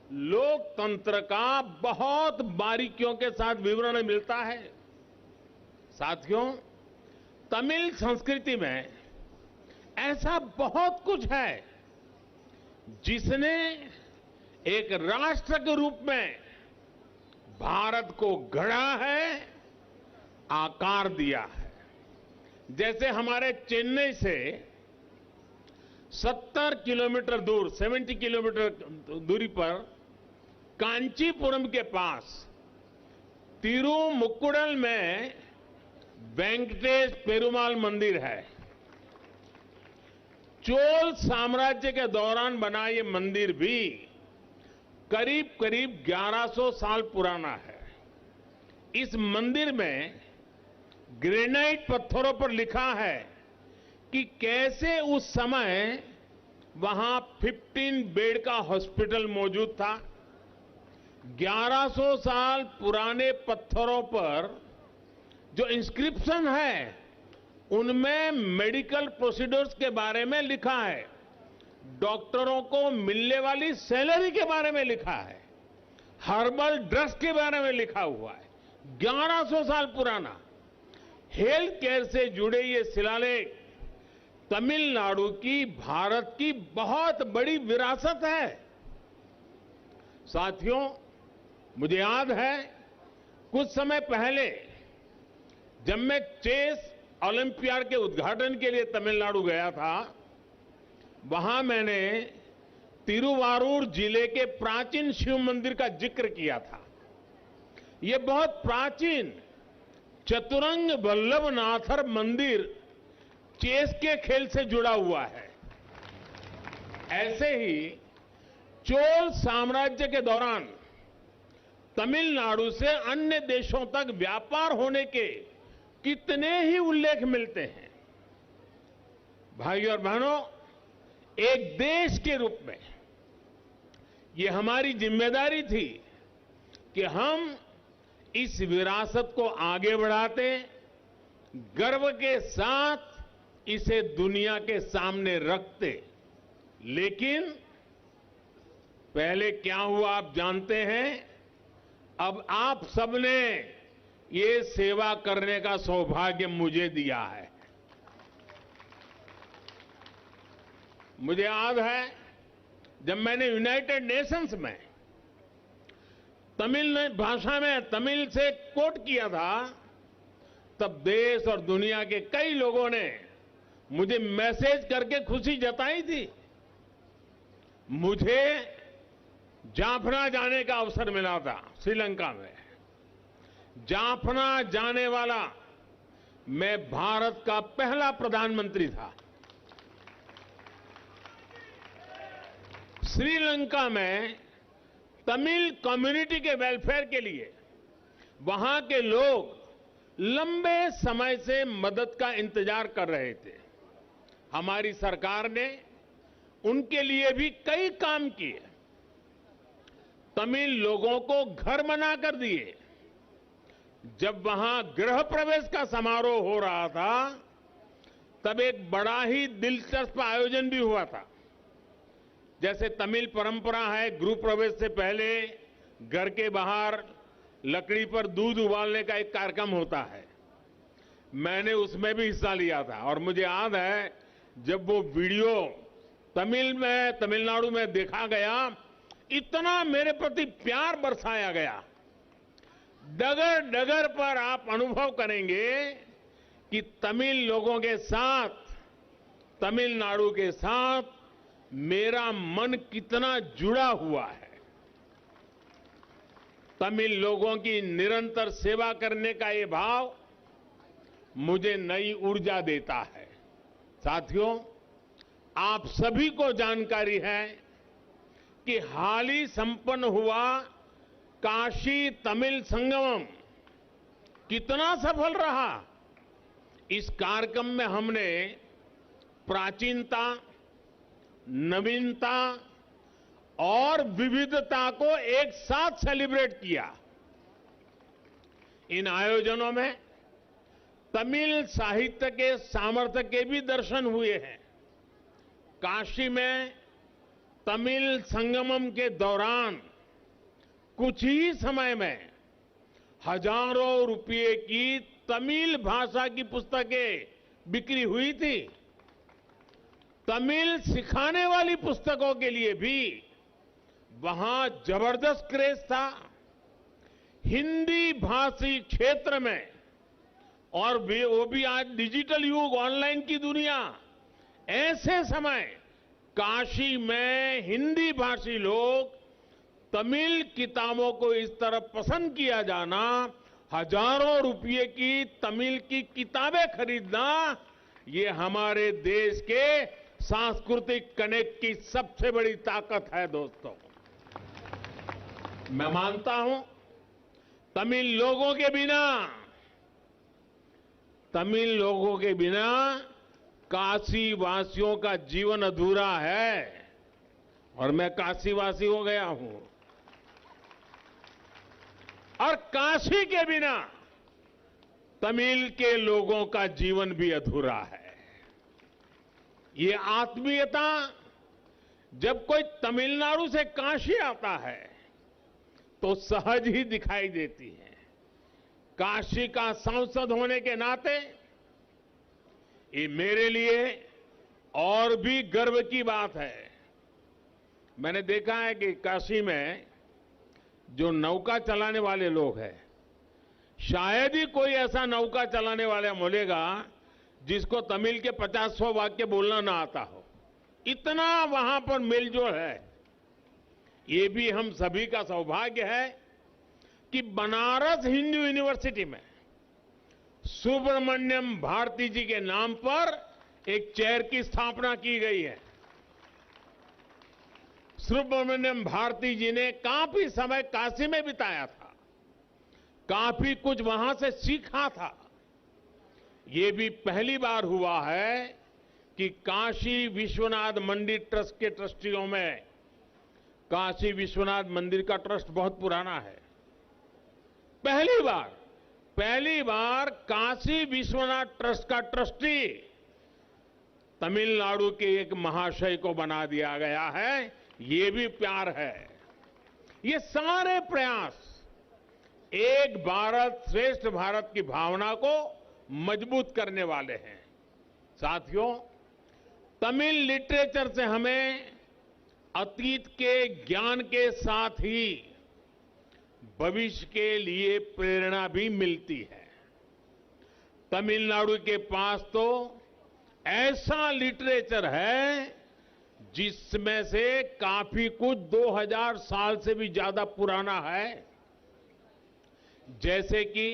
लोकतंत्र का बहुत बारीकियों के साथ विवरण मिलता है। साथियों, तमिल संस्कृति में ऐसा बहुत कुछ है जिसने एक राष्ट्र के रूप में भारत को गढ़ा है, आकार दिया है। जैसे हमारे चेन्नई से 70 किलोमीटर दूर 70 किलोमीटर दूरी पर कांचीपुरम के पास तिरुमुक्कुडल में वेंकटेश पेरुमाल मंदिर है। चोल साम्राज्य के दौरान बना ये मंदिर भी करीब करीब 1100 साल पुराना है। इस मंदिर में ग्रेनाइट पत्थरों पर लिखा है कि कैसे उस समय वहां 15 बेड का हॉस्पिटल मौजूद था। 1100 साल पुराने पत्थरों पर जो इंस्क्रिप्शन है उनमें मेडिकल प्रोसीड्यूर्स के बारे में लिखा है, डॉक्टरों को मिलने वाली सैलरी के बारे में लिखा है, हर्बल ड्रग्स के बारे में लिखा हुआ है। 1100 साल पुराना हेल्थ केयर से जुड़े ये शिलालेख तमिलनाडु की भारत की बहुत बड़ी विरासत है। साथियों, मुझे याद है कुछ समय पहले जब मैं चेस ओलंपियाड के उद्घाटन के लिए तमिलनाडु गया था, वहां मैंने तिरुवारूर जिले के प्राचीन शिव मंदिर का जिक्र किया था। यह बहुत प्राचीन चतुरंग वल्लभनाथर मंदिर चेस के खेल से जुड़ा हुआ है। ऐसे ही चोल साम्राज्य के दौरान तमिलनाडु से अन्य देशों तक व्यापार होने के कितने ही उल्लेख मिलते हैं। भाइयों और बहनों, एक देश के रूप में ये हमारी जिम्मेदारी थी कि हम इस विरासत को आगे बढ़ाते, गर्व के साथ इसे दुनिया के सामने रखते। लेकिन पहले क्या हुआ आप जानते हैं। अब आप सबने ये सेवा करने का सौभाग्य मुझे दिया है। मुझे याद है जब मैंने यूनाइटेड नेशंस में तमिल भाषा में तमिल से कोट किया था, तब देश और दुनिया के कई लोगों ने मुझे मैसेज करके खुशी जताई थी। मुझे जाफना जाने का अवसर मिला था श्रीलंका में। जाफना जाने वाला मैं भारत का पहला प्रधानमंत्री था। श्रीलंका में तमिल कम्युनिटी के वेलफेयर के लिए वहां के लोग लंबे समय से मदद का इंतजार कर रहे थे। हमारी सरकार ने उनके लिए भी कई काम किए। तमिल लोगों को घर बनाकर दिए। जब वहां गृह प्रवेश का समारोह हो रहा था, तब एक बड़ा ही दिलचस्प आयोजन भी हुआ था। जैसे तमिल परंपरा है, गृह प्रवेश से पहले घर के बाहर लकड़ी पर दूध उबालने का एक कार्यक्रम होता है। मैंने उसमें भी हिस्सा लिया था और मुझे याद है जब वो वीडियो तमिलनाडु में देखा गया, इतना मेरे प्रति प्यार बरसाया गया। डगर डगर पर आप अनुभव करेंगे कि तमिल लोगों के साथ, तमिलनाडु के साथ मेरा मन कितना जुड़ा हुआ है। तमिल लोगों की निरंतर सेवा करने का ये भाव मुझे नई ऊर्जा देता है। साथियों, आप सभी को जानकारी है कि हाल ही संपन्न हुआ काशी तमिल संगमम कितना सफल रहा। इस कार्यक्रम में हमने प्राचीनता, नवीनता और विविधता को एक साथ सेलिब्रेट किया। इन आयोजनों में तमिल साहित्य के सामर्थ्य के भी दर्शन हुए हैं। काशी में तमिल संगमम के दौरान कुछ ही समय में हजारों रुपए की तमिल भाषा की पुस्तकें बिक्री हुई थी। तमिल सिखाने वाली पुस्तकों के लिए भी वहां जबरदस्त क्रेज था। हिंदी भाषी क्षेत्र में, और वो भी आज डिजिटल युग, ऑनलाइन की दुनिया, ऐसे समय काशी में हिंदी भाषी लोग तमिल किताबों को इस तरह पसंद किया जाना, हजारों रुपए की तमिल की किताबें खरीदना, ये हमारे देश के सांस्कृतिक कनेक्ट की सबसे बड़ी ताकत है। दोस्तों, मैं मानता हूं तमिल लोगों के बिना काशी वासियों का जीवन अधूरा है, और मैं काशीवासी हो गया हूं। और काशी के बिना तमिल के लोगों का जीवन भी अधूरा है। ये आत्मीयता जब कोई तमिलनाडु से काशी आता है तो सहज ही दिखाई देती है। काशी का सांसद होने के नाते ये मेरे लिए और भी गर्व की बात है। मैंने देखा है कि काशी में जो नौका चलाने वाले लोग हैं, शायद ही कोई ऐसा नौका चलाने वाला मिलेगा जिसको तमिल के 50-100 वाक्य बोलना ना आता हो। इतना वहां पर मेलजोल है। ये भी हम सभी का सौभाग्य है कि बनारस हिंदू यूनिवर्सिटी में सुब्रमण्यम भारती जी के नाम पर एक चेयर की स्थापना की गई है। सुब्रमण्यम भारती जी ने काफी समय काशी में बिताया था, काफी कुछ वहां से सीखा था। ये भी पहली बार हुआ है कि काशी विश्वनाथ मंदिर ट्रस्ट के ट्रस्टियों में, काशी विश्वनाथ मंदिर का ट्रस्ट बहुत पुराना है, पहली बार काशी विश्वनाथ ट्रस्ट का ट्रस्टी तमिलनाडु के एक महाशय को बना दिया गया है। ये भी प्यार है। ये सारे प्रयास एक भारत श्रेष्ठ भारत की भावना को मजबूत करने वाले हैं। साथियों, तमिल लिटरेचर से हमें अतीत के ज्ञान के साथ ही भविष्य के लिए प्रेरणा भी मिलती है। तमिलनाडु के पास तो ऐसा लिटरेचर है जिसमें से काफी कुछ 2000 साल से भी ज्यादा पुराना है। जैसे कि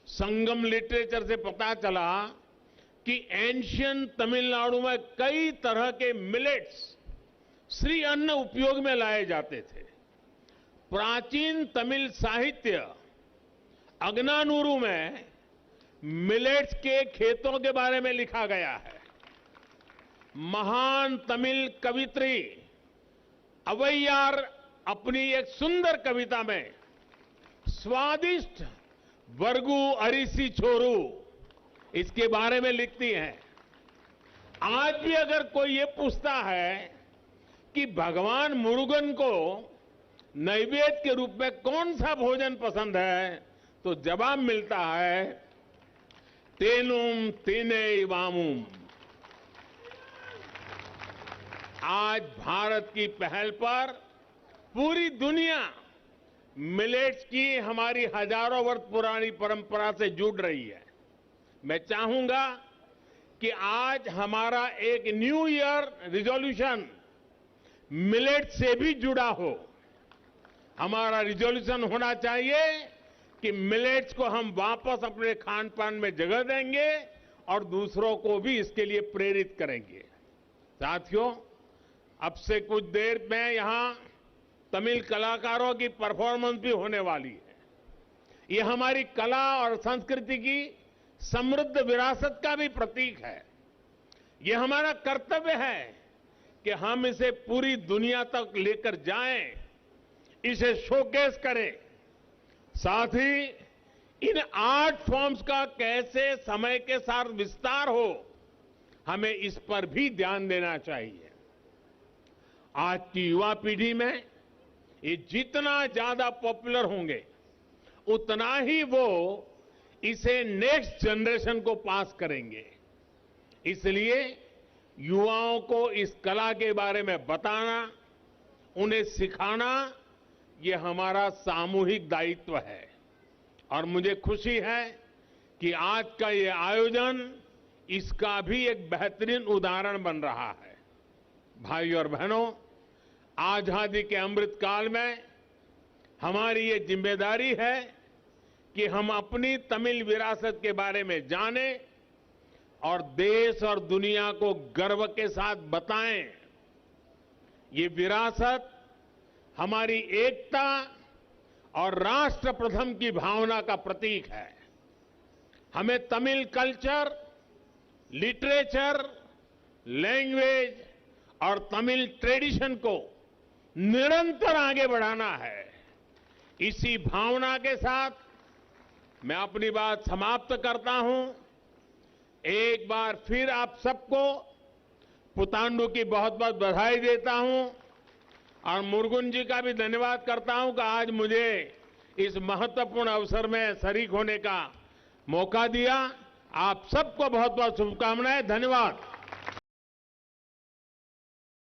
संगम लिटरेचर से पता चला कि एंशियंट तमिलनाडु में कई तरह के मिलेट्स, श्री अन्न उपयोग में लाए जाते थे। प्राचीन तमिल साहित्य अगनानूरू में मिलेट्स के खेतों के बारे में लिखा गया है। महान तमिल कवित्री अवैयार अपनी एक सुंदर कविता में स्वादिष्ट वर्गु अरिसी छोरू इसके बारे में लिखती हैं। आज भी अगर कोई ये पूछता है कि भगवान मुरुगन को नैवेद्य के रूप में कौन सा भोजन पसंद है, तो जवाब मिलता है तेनुम तेने वामुम। आज भारत की पहल पर पूरी दुनिया मिलेट्स की हमारी हजारों वर्ष पुरानी परंपरा से जुड़ रही है। मैं चाहूंगा कि आज हमारा एक न्यू ईयर रिजोल्यूशन मिलेट से भी जुड़ा हो। हमारा रिजोल्यूशन होना चाहिए कि मिलेट्स को हम वापस अपने खान पान में जगह देंगे और दूसरों को भी इसके लिए प्रेरित करेंगे। साथियों, अब से कुछ देर में यहां तमिल कलाकारों की परफॉर्मेंस भी होने वाली है। ये हमारी कला और संस्कृति की समृद्ध विरासत का भी प्रतीक है। ये हमारा कर्तव्य है कि हम इसे पूरी दुनिया तक लेकर जाएं, इसे शोकेस करें। साथ ही इन आर्ट फॉर्म्स का कैसे समय के साथ विस्तार हो, हमें इस पर भी ध्यान देना चाहिए। आज की युवा पीढ़ी में ये जितना ज्यादा पॉपुलर होंगे उतना ही वो इसे नेक्स्ट जनरेशन को पास करेंगे। इसलिए युवाओं को इस कला के बारे में बताना, उन्हें सिखाना, ये हमारा सामूहिक दायित्व है। और मुझे खुशी है कि आज का ये आयोजन इसका भी एक बेहतरीन उदाहरण बन रहा है। भाइयों और बहनों, आजादी के अमृत काल में हमारी ये जिम्मेदारी है कि हम अपनी तमिल विरासत के बारे में जानें और देश और दुनिया को गर्व के साथ बताएं। ये विरासत हमारी एकता और राष्ट्र प्रथम की भावना का प्रतीक है। हमें तमिल कल्चर, लिटरेचर, लैंग्वेज और तमिल ट्रेडिशन को निरंतर आगे बढ़ाना है। इसी भावना के साथ मैं अपनी बात समाप्त करता हूं। एक बार फिर आप सबको पुतांडु की बहुत बहुत बधाई देता हूं और मुरुगन जी का भी धन्यवाद करता हूं कि आज मुझे इस महत्वपूर्ण अवसर में शरीक होने का मौका दिया। आप सबको बहुत बहुत शुभकामनाएं। धन्यवाद।